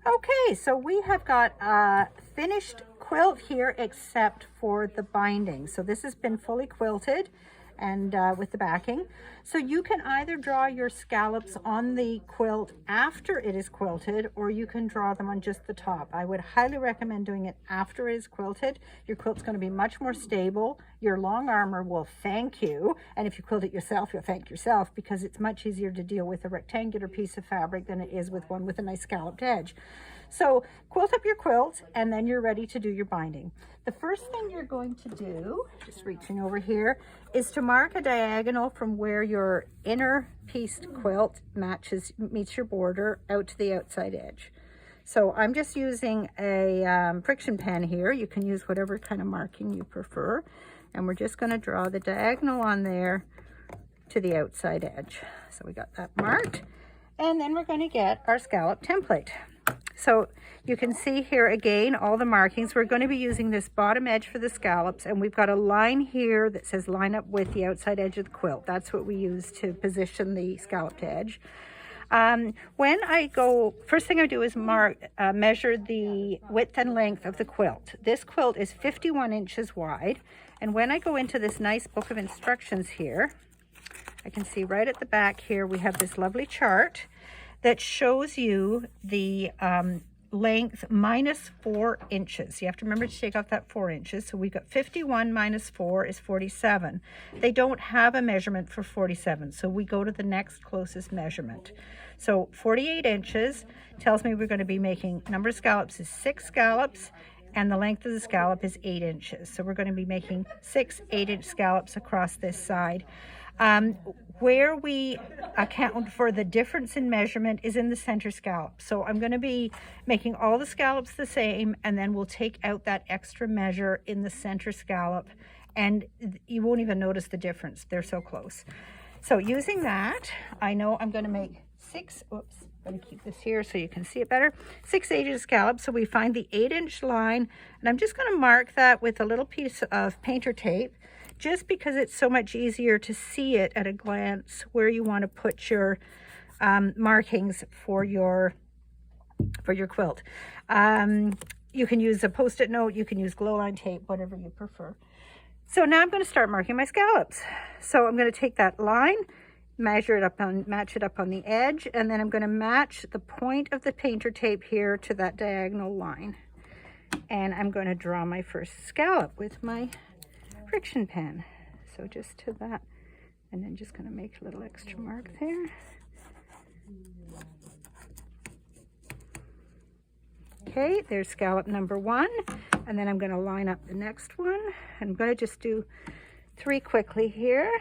Okay, so we have got a finished quilt here except for the binding. So this has been fully quilted and with the backing. So you can either draw your scallops on the quilt after it is quilted, or you can draw them on just the top. I would highly recommend doing it after it is quilted. Your quilt's going to be much more stable. Your long armor will thank you. And if you quilt it yourself, you'll thank yourself, because it's much easier to deal with a rectangular piece of fabric than it is with one with a nice scalloped edge. So quilt up your quilt, and then you're ready to do your binding. The first thing you're going to do, just reaching over here, is to mark a diagonal from where your inner pieced quilt meets your border out to the outside edge. So I'm just using a friction pen here. You can use whatever kind of marking you prefer. And we're just going to draw the diagonal on there to the outside edge. So we got that marked. And then we're going to get our scallop template. So you can see here again all the markings. We're going to be using this bottom edge for the scallops, and we've got a line here that says line up with the outside edge of the quilt. That's what we use to position the scalloped edge. When I go, first thing I do is measure the width and length of the quilt. This quilt is 51 inches wide, and when I go into this nice book of instructions here, I can see right at the back here we have this lovely chart that shows you the length minus 4 inches. You have to remember to take off that 4 inches. So we got 51 minus 4 is 47. They don't have a measurement for 47, so we go to the next closest measurement. So 48 inches tells me we're going to be making, number of scallops is 6 scallops, and the length of the scallop is 8 inches. So we're going to be making 6 8-inch scallops across this side. Where we account for the difference in measurement is in the center scallop. So I'm going to be making all the scallops the same, and then we'll take out that extra measure in the center scallop, and you won't even notice the difference. They're so close. So using that, I know I'm going to make 6, oops, I'm going to keep this here so you can see it better, 6 8-inch scallops. So we find the 8-inch line, and I'm just going to mark that with a little piece of painter tape, just because it's so much easier to see it at a glance where you want to put your markings for your quilt. You can use a Post-it note, you can use glow line tape, whatever you prefer. So now I'm going to start marking my scallops. So I'm going to take that line, match it up on the edge, and then I'm going to match the point of the painter tape here to that diagonal line. And I'm going to draw my first scallop with my friction pen. So just to that, and then just going to make a little extra mark there. Okay, there's scallop number 1, and then I'm going to line up the next one. I'm going to just do 3 quickly here.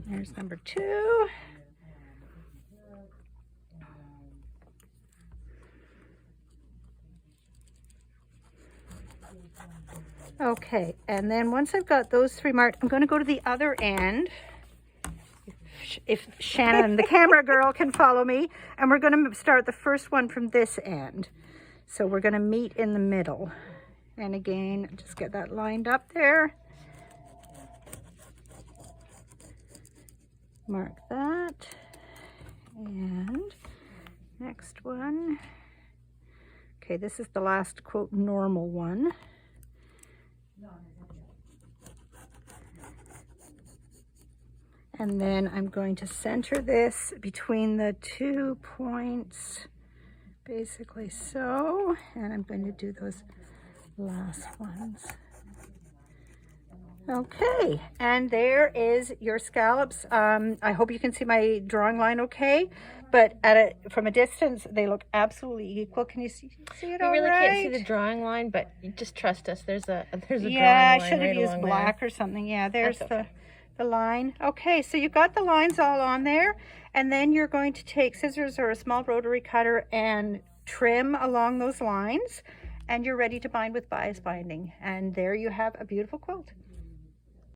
There's number 2. Okay, and then once I've got those 3 marked, I'm going to go to the other end. If Shannon, the camera girl, can follow me, and we're going to start the first one from this end. So we're going to meet in the middle. And again, just get that lined up there. Mark that. And next one. Okay, this is the last, quote, normal one. And then I'm going to center this between the 2 points, basically so. And I'm going to do those last ones. Okay, and there is your scallops. I hope you can see my drawing line okay, but from a distance, they look absolutely equal. Can you see it all right? You really can't see the drawing line, but you just trust us. There's a drawing line. Yeah, I should have used black or something. Yeah, there's the line. Okay, so you've got the lines all on there, and then you're going to take scissors or a small rotary cutter and trim along those lines, and you're ready to bind with bias binding. And there you have a beautiful quilt.